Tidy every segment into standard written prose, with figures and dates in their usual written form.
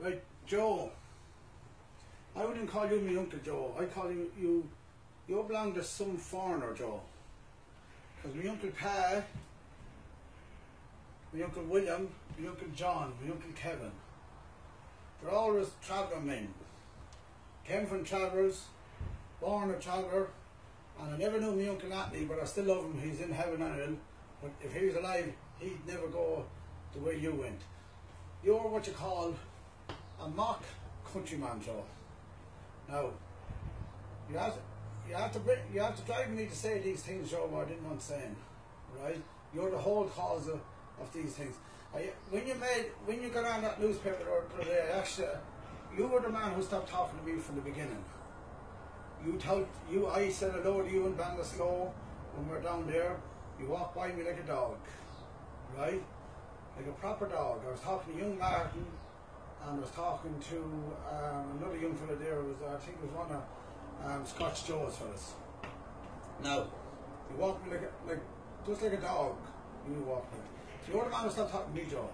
Right, Joe. I wouldn't call you my Uncle Joe. I call you belong to some foreigner, Joe. Because my Uncle Pa, my Uncle William, my Uncle John, my Uncle Kevin, they're always travelling men. Came from travellers, born a traveller, and I never knew my Uncle Anthony, but I still love him. He's in heaven and hell. But if he was alive, he'd never go the way you went. You're what you call a mock countryman, Joe. Now, you have to drive me to say these things, Joe, but I didn't want saying, right? You're the whole cause of these things. When you got on that newspaper the other day, actually, you were the man who stopped talking to me from the beginning. I said hello to you in Ballinasloe when we were down there. You walked by me like a dog, right? Like a proper dog. I was talking to young Martin, and I was talking to another young fella there. I think it was one of Scotch Joe's fellas. Now, you walked me just like a dog. You walked me. So you're the man who stopped talking to me, Joe.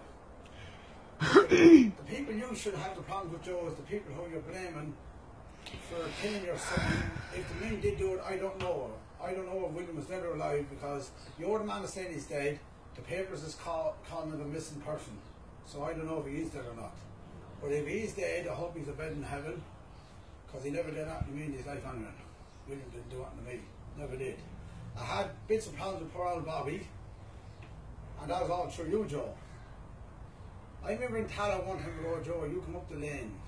The people you should have the problems with, Joe, is the people who you're blaming for killing your son. If the men did do it, I don't know. I don't know if William was dead or alive, because you're the man who's saying he's dead. The papers is calling him a missing person. So I don't know if he is dead or not. But if he's dead, I hope he's abed in heaven, because he never did that to me in his life anyway. William didn't do that to me. Never did. I had bits of problems with poor old Bobby, and that was all through you, Joe. I remember in Tala one time ago, Joe, you come up the lane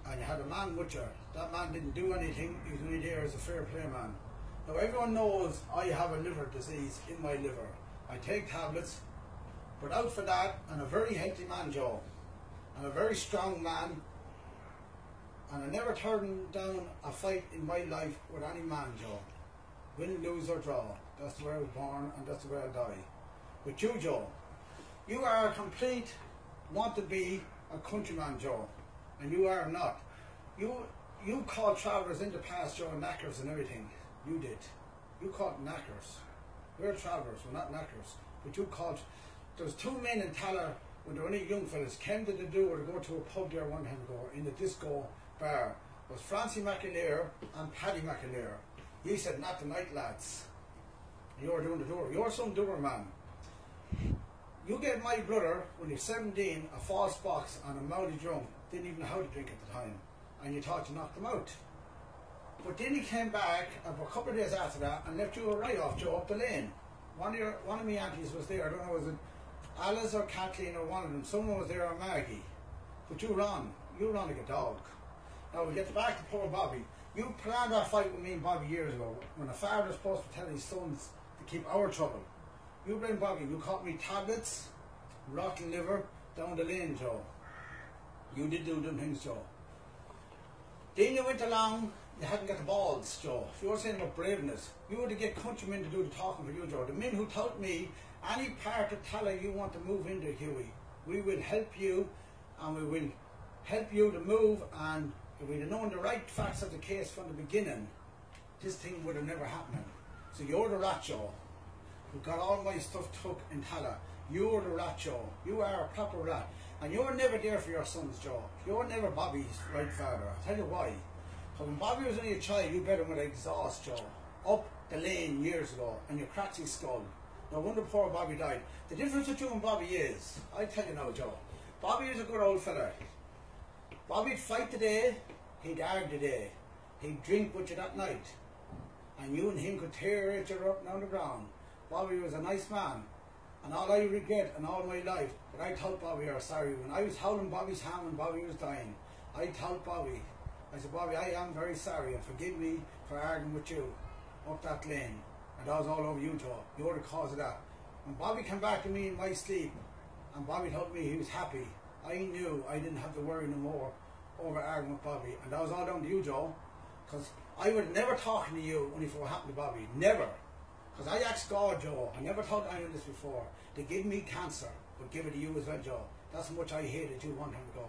and you had a man with you. That man didn't do anything, he was only there as a fair play man. Now everyone knows I have a liver disease in my liver. I take tablets, but out for that, and a very healthy man, Joe, and a very strong man, and I never turned down a fight in my life with any man, Joe. Win, lose or draw. That's the way I was born, and that's the way I'll die. But you, Joe, you are a complete want to be a countryman, Joe, and you are not. You called travellers in the past, Joe, knackers and everything. You did. You called knackers. We're travellers, we're not knackers. But you called. There was two men in Tala when they were only young fellas came to the door to go to a pub there one time ago in the disco bar. It was Francie McAleer and Paddy McAleer. He said, "Not tonight, lads." And you were doing the door. You're some doer man. You gave my brother, when he was 17, a false box and a mouthy drum. Didn't even know how to drink at the time. And you thought you knocked him out. But then he came back a couple of days after that and left you a write-off, Joe, up the lane. One of my aunties was there. I don't know, was it Alice or Kathleen or one of them. Someone was there, or Maggie. But you ran. You ran like a dog. Now we get back to poor Bobby. You planned that fight with me and Bobby years ago, when a father's supposed to tell his sons to keep our trouble. You blame Bobby. You caught me tablets, rotten liver, down the lane, Joe. You did do them things, Joe. Then you went along, you hadn't got the balls, Joe. You were saying about braveness. You were to get countrymen to do the talking for you, Joe. The men who told me, any part of Tala you want to move into, Hughie, we will help you, and we will help you to move, and if we'd have known the right facts of the case from the beginning, this thing would have never happened. So you're the rat, Joe, who got all my stuff took in Tala. You're the rat, Joe. You are a proper rat. And you're never there for your sons, Joe. You're never Bobby's right father. I'll tell you why. Because when Bobby was only a child, you bet him with exhaust, Joe, up the lane years ago, and you cracked his skull. No wonder poor Bobby died. The difference with you and Bobby is, I tell you now, Joe, Bobby is a good old fella. Bobby'd fight today, he'd argue today. He'd drink with you that night. And you and him could tear each other up down the ground. Bobby was a nice man. And all I regret in all my life, but I told Bobby I was sorry. When I was howling Bobby's hand when Bobby was dying, I told Bobby, I said, "Bobby, I am very sorry, and forgive me for arguing with you up that lane." And that was all over you, Joe. You were the cause of that. When Bobby came back to me in my sleep, and Bobby told me he was happy, I knew I didn't have to worry no more over arguing with Bobby. And that was all down to you, Joe. Because I would never talking to you when what happened to Bobby. Never. Because I asked God, Joe, I never told anyone this before, to give me cancer, but give it to you as well, Joe. That's how much I hated you one time ago.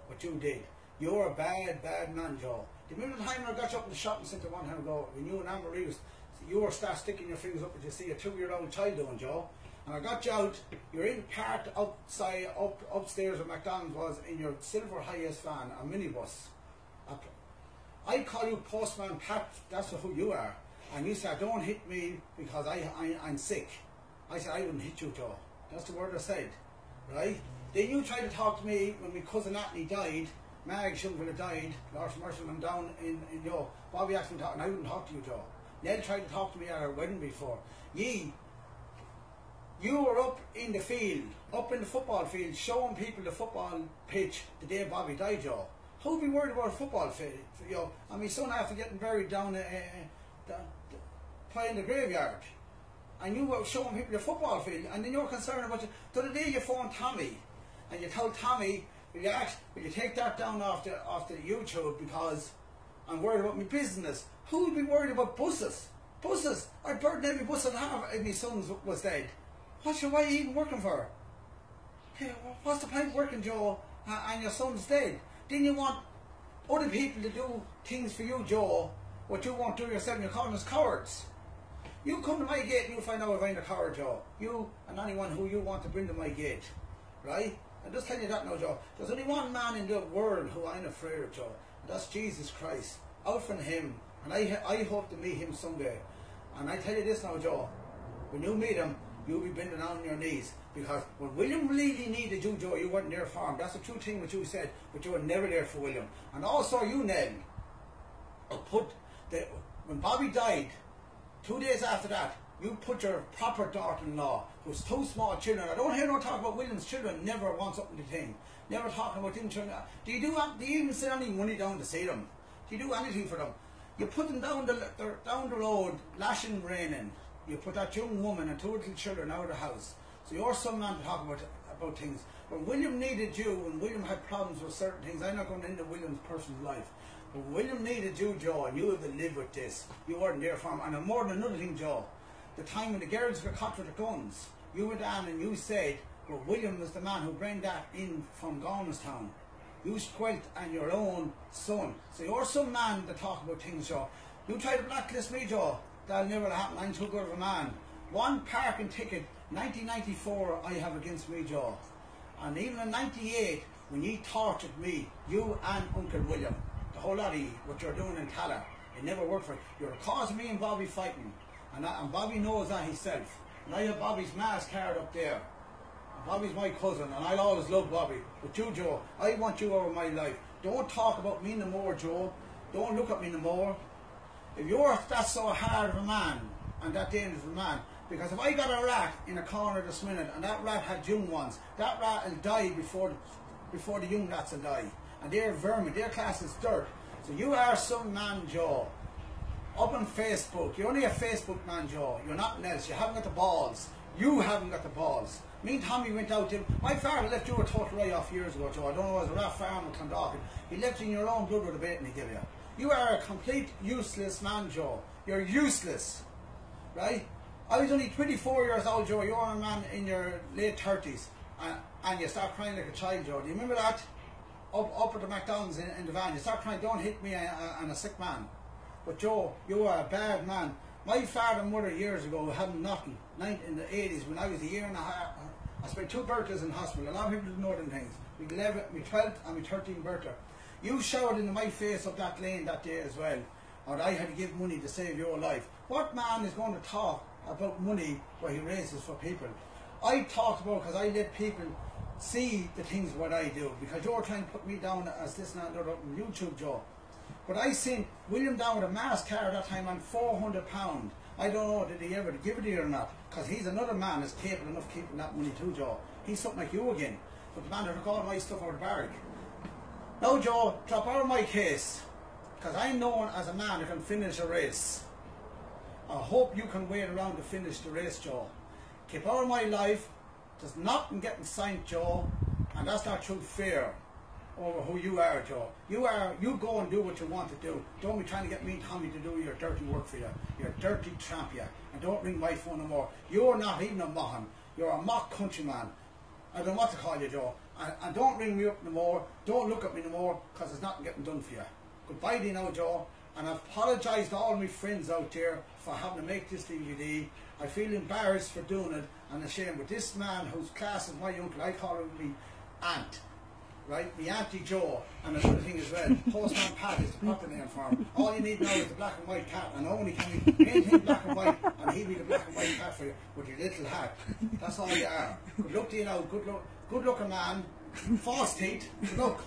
But you did. You're a bad, bad man, Joe. Do you remember the time when I got you up in the shopping centre one time ago, when you and Anne-Marie you were start sticking your fingers up and you see a 2-year-old child doing, Joe? and I got you out. You're in parked outside, upstairs where McDonald's was, in your silver highest van, a minibus. I call you Postman Pat, that's who you are. And you said, don't hit me because I'm sick. I said, I wouldn't hit you, Joe. That's the word I said, right? Then you tried to talk to me when my cousin Anthony died. Mag shouldn't have died. Lord Marshall, I'm down in Joe. Bobby asked me to talk, and I wouldn't talk to you, Joe. Nell tried to talk to me at our wedding before. You were up in the field, up in the football field, showing people the football pitch the day Bobby died, Joe. Who'd be worried about a football field? You know, and my son after getting buried down in the graveyard. And you were showing people the football field, and then you're concerned about it. The other day you phoned Tommy, and you told Tommy, will you take that down off the YouTube because I'm worried about my business. Who would be worried about buses? Buses! I'd burn every bus I'd have if my son was dead. Why are you even working for? Okay, what's the point of working, Joe, and your son's dead? Then you want other people to do things for you, Joe, what you won't do yourself, and you're calling us cowards. You come to my gate and you'll find out if I'm a coward, Joe. You and anyone who you want to bring to my gate. Right? I'm just telling you that now, Joe. There's only one man in the world who I'm afraid of, Joe. And that's Jesus Christ. Out from him. And I hope to meet him someday. And I tell you this now, Joe. When you meet him, you'll be bending down on your knees. Because when William really needed you, Joe, you weren't there for him. That's the true thing what you said. But you were never there for William. And also you, Nell. When Bobby died, 2 days after that, you put your proper daughter-in-law, who's two small children. I don't hear no talk about William's children. Never want something to think. Never talking about them children. Do you even send any money down to see them? Do you do anything for them? You put them down the road, lashing, raining. You put that young woman and two little children out of the house. So you're some man to talk about things. When William needed you, when William had problems with certain things, I'm not going into William's personal life. When William needed you, Joe, and you had to live with this, you weren't there for him. And more than another thing, Joe, the time when the girls got caught with the guns, you went down and you said, well, William was the man who brought that in from Gaunestown. You squelt on your own son. So you're some man to talk about things, Joe. You try to blacklist me, Joe. That'll never happen. I'm too good of a man. One parking ticket, 1994, I have against me, Joe. And even in 98, when you tortured me, you and Uncle William, the whole lot of you, what you're doing in Tala, it never worked for you. You're causing me and Bobby fighting. And Bobby knows that himself. And I have Bobby's mask card up there. And Bobby's my cousin, and I'll always love Bobby. But you, Joe, I want you over my life. Don't talk about me no more, Joe. Don't look at me no more. If you're that so hard of a man, and that dangerous of a man, because if I got a rat in a corner this minute, and that rat had young ones, that rat will die before the young rats will die. And they're vermin, their class is dirt. So you are some man, Joe. Up on Facebook, you're only a Facebook man, Joe. You're nothing else. You haven't got the balls. You haven't got the balls. Me and Tommy went out to him. My father left you a total write-off years ago, Joe. I don't know, it was a rat farm in Clondalkin. He left you in your own blood with a baiting he gave you. You are a complete useless man, Joe. You're useless. Right? I was only 24 years old, Joe. You're a man in your late 30s. And you start crying like a child, Joe. Do you remember that? Up at the McDonald's in the van. You start crying, don't hit me, I'm a sick man. But Joe, you are a bad man. My father and mother years ago had nothing. In the 80s, when I was a year and a half, I spent 2 birthdays in hospital. A lot of people didn't know them things. My 12th and my 13th birthday. You showered into my face up that lane that day as well. Or I had to give money to save your life. What man is going to talk about money where he raises for people? I talked about because I let people see the things what I do. Because you're trying to put me down as this and that on YouTube, Joe. But I seen William down with a mask card that time on £400. I don't know, did he ever give it to you or not? Because he's another man that's capable enough of keeping that money too, Joe. He's something like you again. But the man that took all my stuff out of the barrack. Now, Joe, drop out of my case. Because I'm known as a man who can finish a race. I hope you can wait around to finish the race, Joe. Keep out of my life. There's nothing getting signed, Joe. And that's not through fear over who you are, Joe. You go and do what you want to do. Don't be trying to get me and Tommy to do your dirty work for you. You're a dirty tramp, you. And don't ring my phone no more. You're not even a Maughan. You're a mock countryman. I don't know what to call you, Joe. And don't ring me up no more. Don't look at me no more, because there's nothing getting done for you. Goodbye to you now, Joe. And I apologise to all my friends out there for having to make this DVD. I feel embarrassed for doing it, and a shame. But this man whose class is my uncle, I call him me aunt. Right, the Auntie Joe, and another thing as well, Postman Pat is the proper name for him. All you need now is the black and white cat, and only can you paint him black and white, and he'll be the black and white cat for you with your little hat. That's all you are. Good luck to you now. Good looking man. False teeth. Good luck.